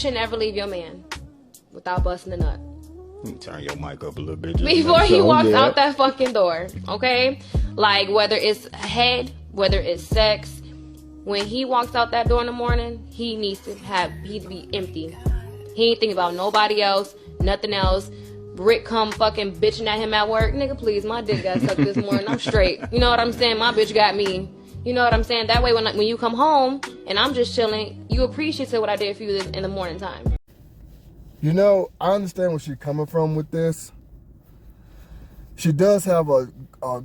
should never leave your man without busting a nut. You turn your mic up a little bit. Before he walks out that fucking door, okay? Like, whether it's head, whether it's sex, when he walks out that door in the morning, he needs to be empty. He ain't thinking about nobody else, nothing else. Rick come fucking bitching at him at work. Nigga, please, my dick got sucked this morning. I'm straight. You know what I'm saying? My bitch got me. You know what I'm saying? That way, when you come home and I'm just chilling, you appreciate what I did for you in the morning time. You know, I understand where she's coming from with this. She does have a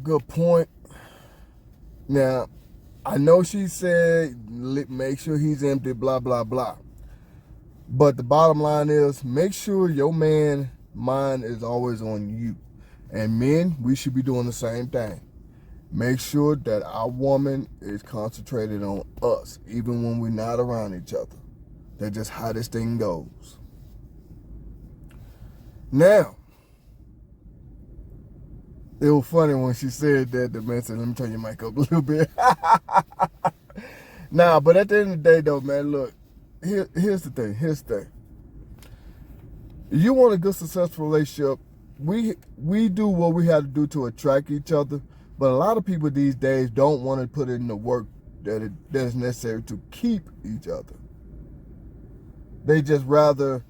good point. Now, I know she said, make sure he's empty, blah, blah, blah. But the bottom line is, make sure your man's mind is always on you. And men, we should be doing the same thing. Make sure that our woman is concentrated on us, even when we're not around each other. That's just how this thing goes. Now, it was funny when she said that, the man said, let me turn your mic up a little bit. Nah, but at the end of the day, though, man, look, here's the thing. You want a good, successful relationship, we do what we have to do to attract each other, but a lot of people these days don't want to put in the work that is necessary to keep each other. They just rather,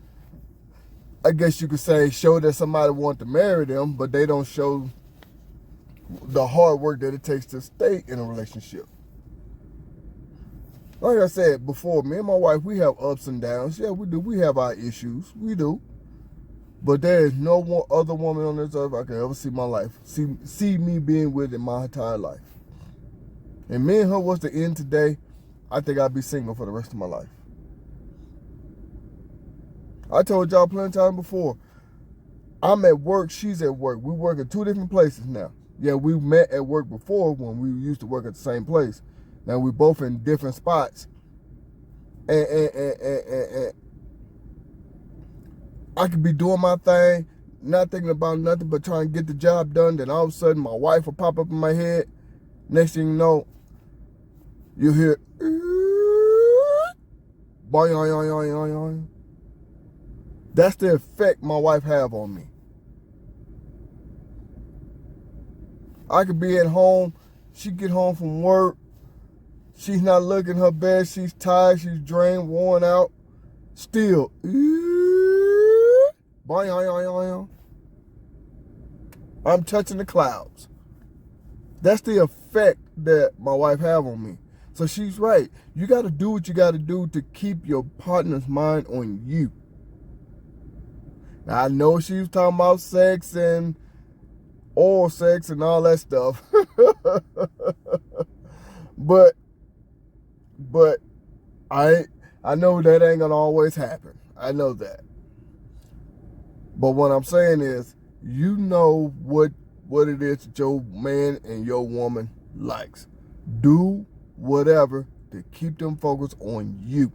I guess you could say, show that somebody wants to marry them, but they don't show the hard work that it takes to stay in a relationship. Like I said before, me and my wife, we have ups and downs. Yeah, we do. We have our issues. We do. But there is no other woman on this earth I can ever see my life, see me being with in my entire life. And me and her was to end today, I think I'd be single for the rest of my life. I told y'all plenty of times before, I'm at work, she's at work. We work at two different places now. Yeah, we met at work before when we used to work at the same place. Now we both in different spots. And I could be doing my thing, not thinking about nothing but trying to get the job done. Then all of a sudden my wife will pop up in my head. Next thing you know, you hear, boing. That's the effect my wife have on me. I could be at home, she get home from work, she's not looking her best, she's tired, she's drained, worn out, still, I'm touching the clouds. That's the effect that my wife have on me. So she's right. You got to do what you got to do to keep your partner's mind on you. Now, I know she was talking about sex and oral sex and all that stuff. but I know that ain't gonna always happen. I know that. But what I'm saying is, you know what it is that your man and your woman likes. Do whatever to keep them focused on you.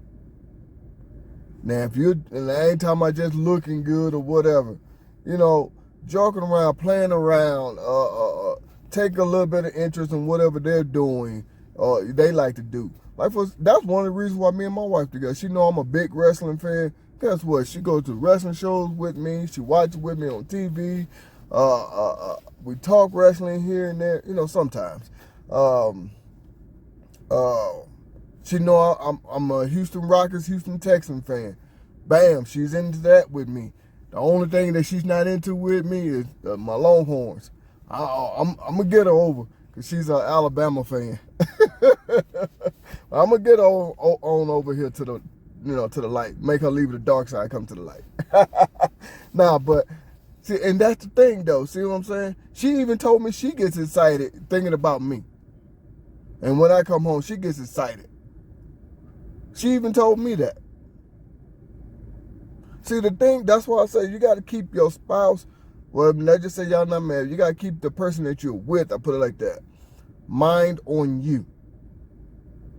Now, and I ain't talking about just looking good or whatever, you know, joking around, playing around, take a little bit of interest in whatever they're doing, they like to do. That's one of the reasons why me and my wife together. She know I'm a big wrestling fan. Guess what? She goes to wrestling shows with me. She watches with me on TV. We talk wrestling here and there, you know, sometimes. She know I'm a Houston Rockets, Houston Texans fan. Bam, she's into that with me. The only thing that she's not into with me is my Longhorns. I'm gonna get her over because she's an Alabama fan. I'm gonna get her on over here to the light. Make her leave the dark side, come to the light. Nah, but see, and that's the thing though. See what I'm saying? She even told me she gets excited thinking about me. And when I come home, she gets excited. She even told me that. See, the thing, that's why I say you got to keep your spouse, well, let's just say y'all not married, you got to keep the person that you're with, I put it like that, mind on you.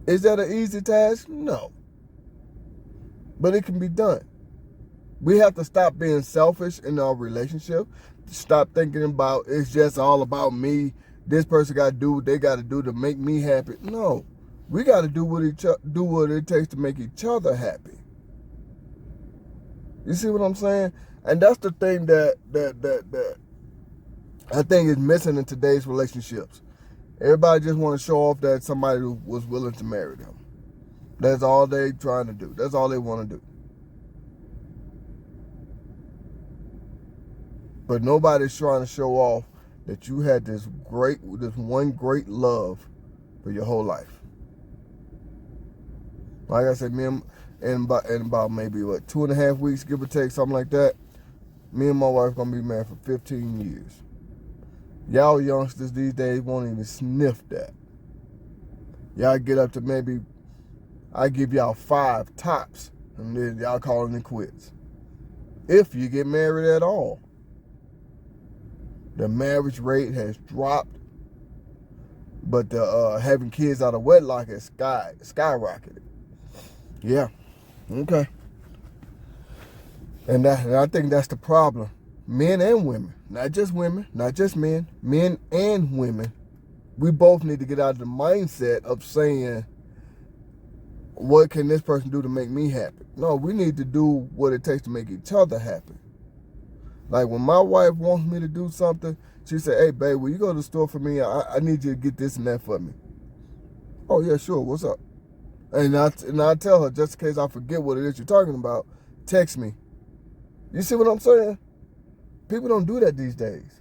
Is that an easy task? No. But it can be done. We have to stop being selfish in our relationship. Stop thinking about it's just all about me. This person got to do what they got to do to make me happy. No. We got to do what it takes to make each other happy. You see what I'm saying? And that's the thing that I think is missing in today's relationships. Everybody just want to show off that somebody was willing to marry them. That's all they trying to do. That's all they want to do. But nobody's trying to show off that you had this one great love for your whole life. Like I said, me and in about maybe 2.5 weeks, give or take, something like that, me and my wife gonna be married for 15 years. Y'all youngsters these days won't even sniff that. Y'all get up to maybe, I give y'all 5 tops, and then y'all calling it quits. If you get married at all. The marriage rate has dropped, but the having kids out of wedlock has skyrocketed. Yeah, okay. And I think that's the problem. Men and women, not just women, not just men and women, we both need to get out of the mindset of saying, what can this person do to make me happy? No, we need to do what it takes to make each other happy. Like when my wife wants me to do something, she say, hey, babe, will you go to the store for me? I need you to get this and that for me. Oh, yeah, sure. What's up? And I tell her, just in case I forget what it is you're talking about, text me. You see what I'm saying? People don't do that these days.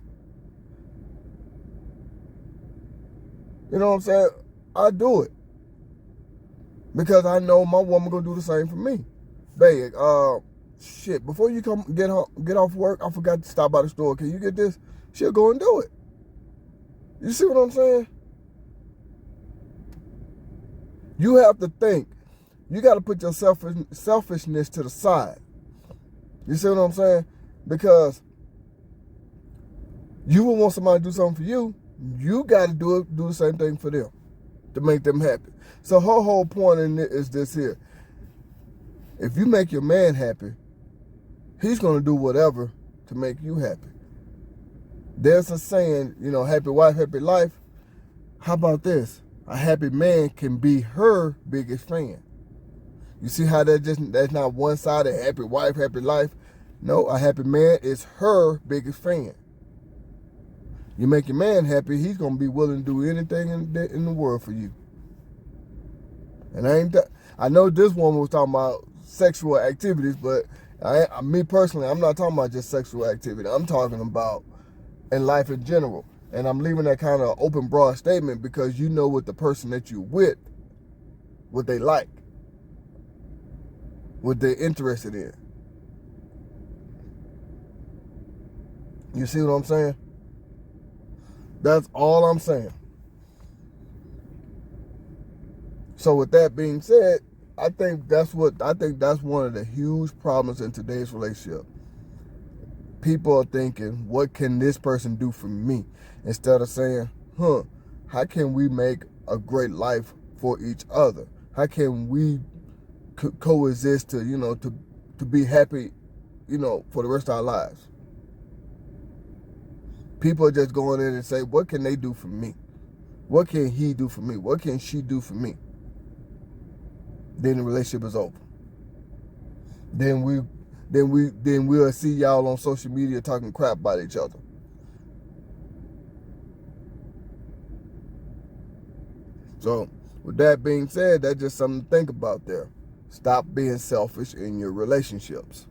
You know what I'm saying? I do it. Because I know my woman gonna do the same for me. Babe, shit, before you get off work, I forgot to stop by the store. Can you get this? She'll go and do it. You see what I'm saying? You have to think. You got to put your selfishness to the side. You see what I'm saying? Because you will want somebody to do something for you. You got to do the same thing for them to make them happy. So her whole point in it is this here. If you make your man happy, he's going to do whatever to make you happy. There's a saying, happy wife, happy life. How about this? A happy man can be her biggest fan. You see how that's not one-sided, happy wife, happy life. No, a happy man is her biggest fan. You make your man happy, he's going to be willing to do anything in the world for you. And I know this woman was talking about sexual activities, but me personally, I'm not talking about just sexual activity. I'm talking about in life in general. And I'm leaving that kind of open, broad statement because you know what the person that you're with, what they like, what they're interested in. You see what I'm saying? That's all I'm saying. So with that being said, I think that's one of the huge problems in today's relationship. People are thinking, what can this person do for me? Instead of saying, how can we make a great life for each other? How can we coexist to be happy, for the rest of our lives? People are just going in and say, what can they do for me? What can he do for me? What can she do for me? Then the relationship is over. Then we'll see y'all on social media talking crap about each other. So, with that being said, that's just something to think about there. Stop being selfish in your relationships.